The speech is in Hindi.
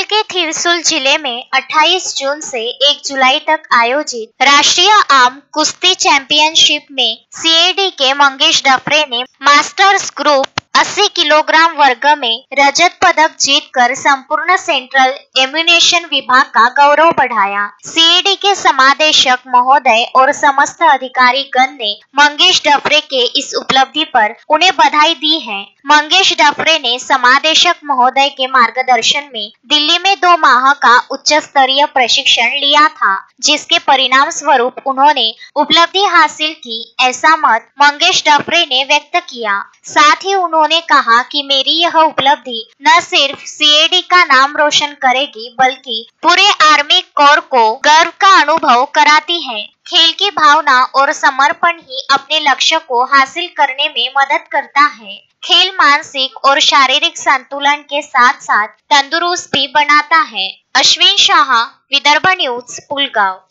के थिरसुल जिले में 28 जून से 1 जुलाई तक आयोजित राष्ट्रीय आम कुश्ती चैंपियनशिप में सीएडी के मंगेश डफरे ने मास्टर्स ग्रुप 80 किलोग्राम वर्ग में रजत पदक जीतकर संपूर्ण सेंट्रल एम्यूनेशन विभाग का गौरव बढ़ाया। सीएडी के समादेशक महोदय और समस्त अधिकारी गण ने मंगेश डफरे के इस उपलब्धि पर उन्हें बधाई दी है। मंगेश डफरे ने समादेशक महोदय के मार्गदर्शन में दिल्ली में 2 माह का उच्च स्तरीय प्रशिक्षण लिया था, जिसके परिणाम स्वरूप उन्होंने उपलब्धि हासिल की, ऐसा मत मंगेश डफरे ने व्यक्त किया। साथ ही उन्होंने कहा कि मेरी यह उपलब्धि न सिर्फ सीएडी का नाम रोशन करेगी बल्कि पूरे आर्मी कोर को गर्व का अनुभव कराती है। खेल की भावना और समर्पण ही अपने लक्ष्य को हासिल करने में मदद करता है। खेल मानसिक और शारीरिक संतुलन के साथ साथ तंदुरुस्त भी बनाता है। अश्विन शाह, विदर्भ न्यूज, पुलगांव।